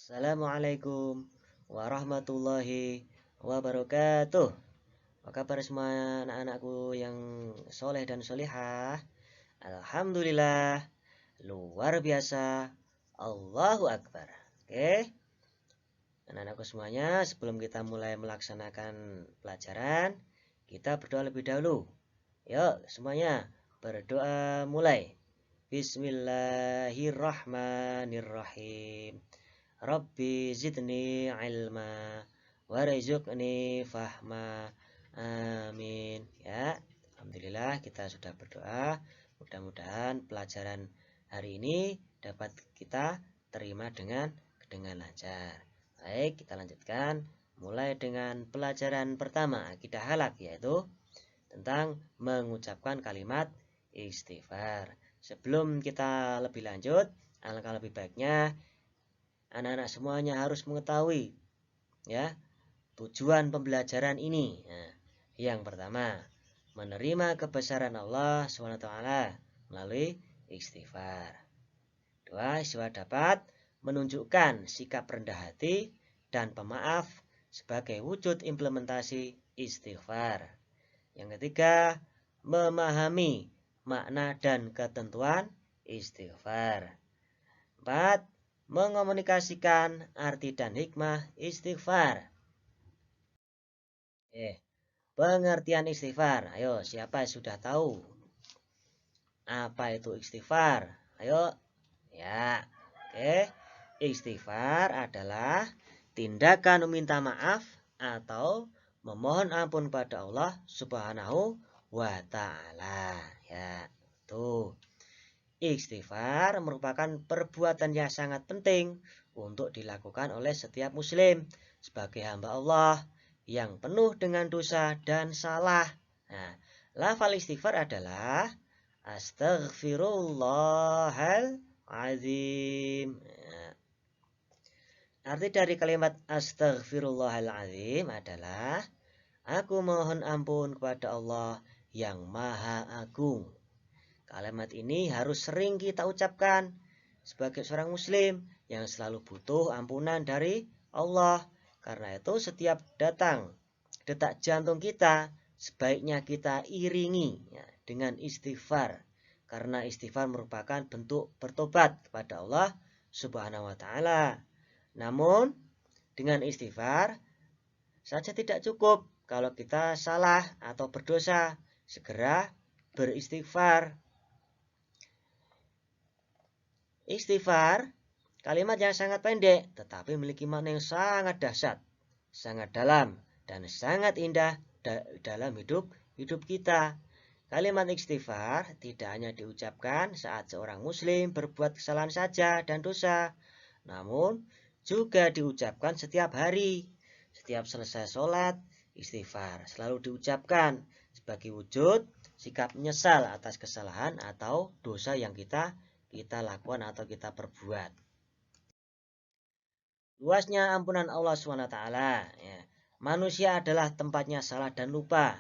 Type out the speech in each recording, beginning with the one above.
Assalamualaikum warahmatullahi wabarakatuh. Apa kabar semua anak-anakku yang soleh dan solihah? Alhamdulillah, luar biasa. Allahu Akbar. Oke, anak-anakku semuanya, sebelum kita mulai melaksanakan pelajaran, kita berdoa lebih dahulu. Yuk, semuanya berdoa mulai. Bismillahirrahmanirrahim. Rabbi zidni ilma warzuqni fahma. Amin. Ya, alhamdulillah kita sudah berdoa. Mudah-mudahan pelajaran hari ini dapat kita terima dengan lancar. Baik, kita lanjutkan mulai dengan pelajaran pertama akidah halak, yaitu tentang mengucapkan kalimat istighfar. Sebelum kita lebih lanjut, alangkah lebih baiknya anak-anak semuanya harus mengetahui ya tujuan pembelajaran ini. Nah, yang pertama, menerima kebesaran Allah SWT melalui istighfar. Dua, istighfar dapat menunjukkan sikap rendah hati dan pemaaf sebagai wujud implementasi istighfar. Yang ketiga, memahami makna dan ketentuan istighfar. Empat, mengomunikasikan arti dan hikmah istighfar. Pengertian istighfar. Ayo, siapa yang sudah tahu apa itu istighfar? Ayo. Ya. Oke. Istighfar adalah tindakan meminta maaf atau memohon ampun pada Allah Subhanahu wa taala. Ya, tuh. Istighfar merupakan perbuatan yang sangat penting untuk dilakukan oleh setiap muslim sebagai hamba Allah yang penuh dengan dosa dan salah. Nah, lafal istighfar adalah astaghfirullahaladzim. Nah, arti dari kalimat astaghfirullahaladzim adalah aku mohon ampun kepada Allah yang Maha Agung. Kalimat ini harus sering kita ucapkan sebagai seorang muslim yang selalu butuh ampunan dari Allah. Karena itu setiap datang detak jantung kita sebaiknya kita iringi ya, dengan istighfar. Karena istighfar merupakan bentuk bertobat kepada Allah Subhanahu wa taala. Namun dengan istighfar saja tidak cukup. Kalau kita salah atau berdosa, segera beristighfar. Istighfar, kalimat yang sangat pendek, tetapi memiliki makna yang sangat dahsyat, sangat dalam, dan sangat indah dalam hidup kita. Kalimat istighfar tidak hanya diucapkan saat seorang muslim berbuat kesalahan saja dan dosa, namun juga diucapkan setiap hari. Setiap selesai sholat, istighfar selalu diucapkan sebagai wujud sikap menyesal atas kesalahan atau dosa yang kita lakukan atau kita perbuat. Luasnya ampunan Allah SWT. Ya. Manusia adalah tempatnya salah dan lupa.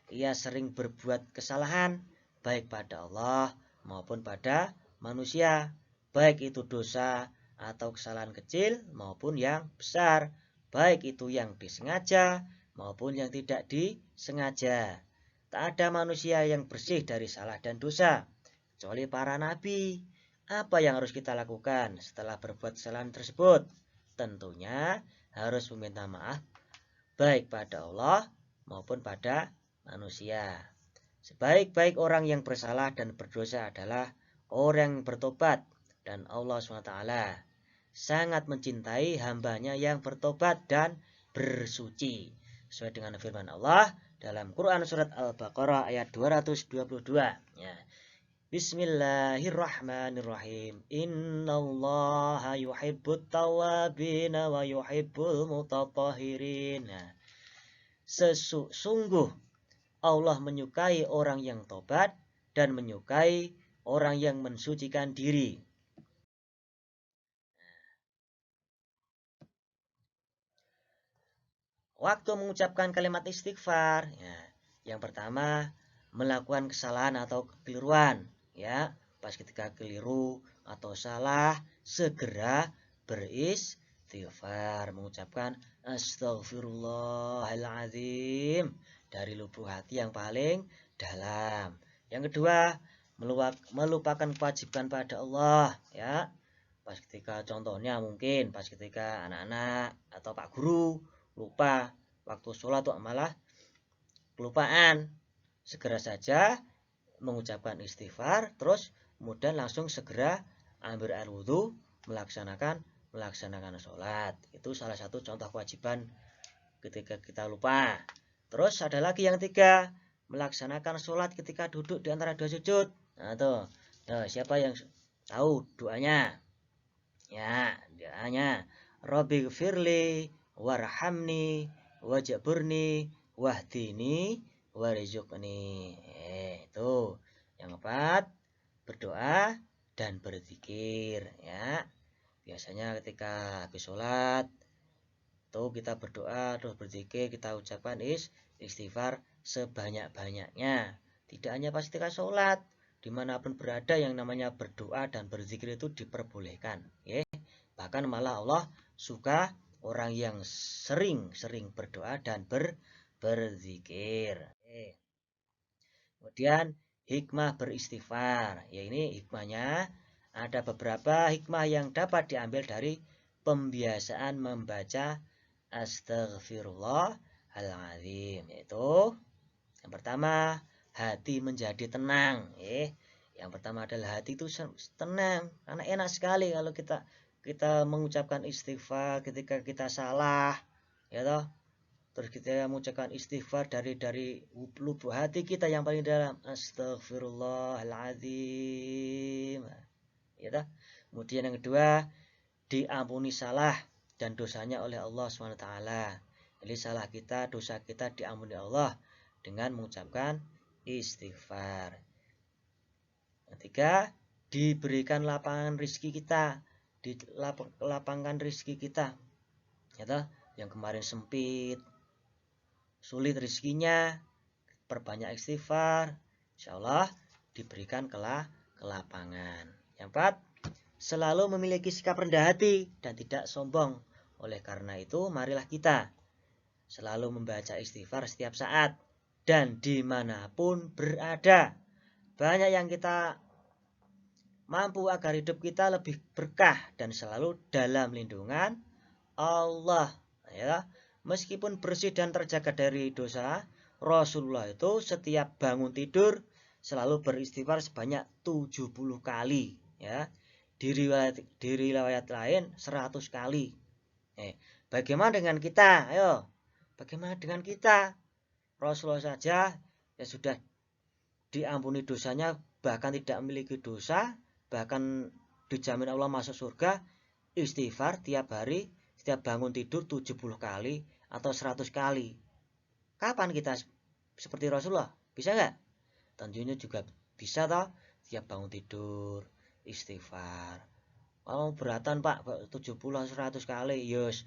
Ia sering berbuat kesalahan baik pada Allah maupun pada manusia. Baik itu dosa atau kesalahan kecil maupun yang besar. Baik itu yang disengaja maupun yang tidak disengaja. Tak ada manusia yang bersih dari salah dan dosa kecuali para nabi. Apa yang harus kita lakukan setelah berbuat kesalahan tersebut? Tentunya harus meminta maaf baik pada Allah maupun pada manusia. Sebaik-baik orang yang bersalah dan berdosa adalah orang yang bertobat, dan Allah SWT sangat mencintai hambanya yang bertobat dan bersuci. Sesuai dengan firman Allah dalam Quran surat Al-Baqarah ayat 222. Ya. Bismillahirrahmanirrahim. Innallaha yuhibbut tawwabina wa yuhibbul mutatahhirin. Sesungguh Allah menyukai orang yang tobat dan menyukai orang yang mensucikan diri. Waktu mengucapkan kalimat istighfar, ya, yang pertama melakukan kesalahan atau kekeliruan, ya, pas ketika keliru atau salah segera istighfar, mengucapkan astaghfirullahaladzim dari lubuk hati yang paling dalam. Yang kedua, melupakan kewajiban pada Allah, ya. Pas ketika contohnya mungkin pas ketika anak-anak atau Pak Guru lupa waktu sholat tuh malah kelupaan, segera saja mengucapkan istighfar, terus kemudian langsung segera ambil air wudhu, melaksanakan sholat. Itu salah satu contoh kewajiban ketika kita lupa. Terus ada lagi yang ketiga, melaksanakan sholat ketika duduk di antara dua sujud. Nah tuh, siapa yang tahu doanya? Ya, doanya Rabbi gfirli warhamni wajburni wahdini warizukni. Itu yang keempat, berdoa dan berzikir, ya. Biasanya ketika habis sholat tuh kita berdoa terus berzikir, kita ucapkan istighfar sebanyak-banyaknya. Tidak hanya pas ketika sholat, dimanapun berada yang namanya berdoa dan berzikir itu diperbolehkan, ya. Bahkan malah Allah suka orang yang sering-sering berdoa dan berzikir. Kemudian hikmah beristighfar, ya ini hikmahnya ada beberapa hikmah yang dapat diambil dari pembiasaan membaca astaghfirullahaladzim, yaitu yang pertama, hati menjadi tenang. Yang pertama adalah hati itu tenang, karena enak sekali kalau kita mengucapkan istighfar ketika kita salah, ya toh. Terus kita mengucapkan istighfar dari lubuk hati kita yang paling dalam, astaghfirullahaladzim, ya toh. Kemudian yang kedua, diampuni salah dan dosanya oleh Allah SWT. Jadi salah kita, dosa kita diampuni Allah dengan mengucapkan istighfar. Ketiga, diberikan lapangan rizki kita, lapangkan rizki kita, ya, yang kemarin sempit, sulit rizkinya, perbanyak istighfar, insya Allah diberikan ke lapangan. Yang keempat, selalu memiliki sikap rendah hati dan tidak sombong. Oleh karena itu, marilah kita selalu membaca istighfar setiap saat dan dimanapun berada. Banyak yang kita mampu agar hidup kita lebih berkah dan selalu dalam lindungan Allah, ya. Meskipun bersih dan terjaga dari dosa, Rasulullah itu setiap bangun tidur selalu beristighfar sebanyak 70 kali, ya. Di riwayat lain 100 kali. Bagaimana dengan kita? Ayo. Bagaimana dengan kita? Rasulullah saja ya sudah diampuni dosanya, bahkan tidak memiliki dosa, bahkan dijamin Allah masuk surga, istighfar tiap hari, setiap bangun tidur 70 kali atau 100 kali. Kapan kita seperti Rasulullah? Bisa nggak? Tentunya juga bisa toh, tiap bangun tidur istighfar. Kalau beratan Pak 70 100 kali, yus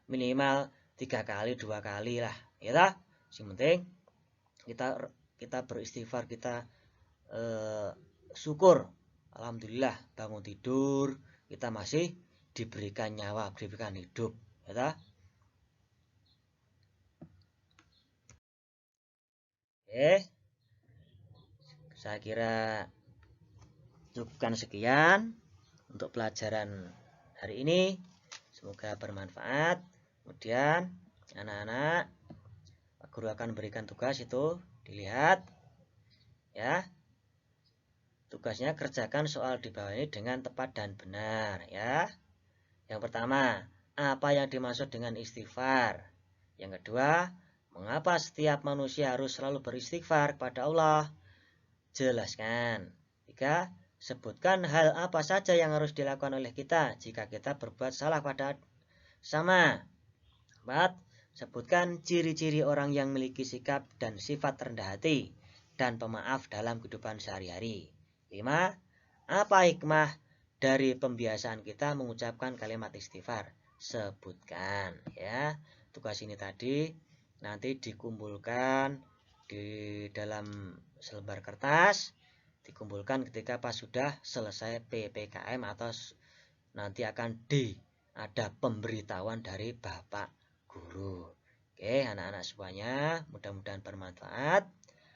minimal 3 kali 2 kali lah, ya toh. Yang penting kita beristighfar, kita syukur, alhamdulillah bangun tidur kita masih diberikan nyawa, diberikan hidup, ya toh. Saya kira cukupkan sekian untuk pelajaran hari ini. Semoga bermanfaat. Kemudian anak-anak, Pak Guru akan berikan tugas itu, dilihat, ya. Tugasnya kerjakan soal di bawah ini dengan tepat dan benar, ya. Yang pertama, apa yang dimaksud dengan istighfar? Yang kedua, mengapa setiap manusia harus selalu beristighfar kepada Allah? Jelaskan. 3. Sebutkan hal apa saja yang harus dilakukan oleh kita jika kita berbuat salah pada sama. 4. Sebutkan ciri-ciri orang yang memiliki sikap dan sifat rendah hati dan pemaaf dalam kehidupan sehari-hari. 5. Apa hikmah dari pembiasaan kita mengucapkan kalimat istighfar? Sebutkan, ya. Tugas ini tadi nanti dikumpulkan di dalam selembar kertas, dikumpulkan ketika pas sudah selesai PPKM atau nanti akan ada pemberitahuan dari Bapak Guru. Oke, anak-anak semuanya, mudah-mudahan bermanfaat.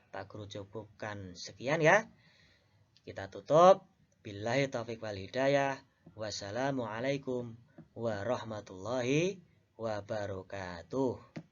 Pak Guru cukupkan sekian ya. Kita tutup. Billahi taufiq wal hidayah. Wassalamualaikum warahmatullahi wabarakatuh.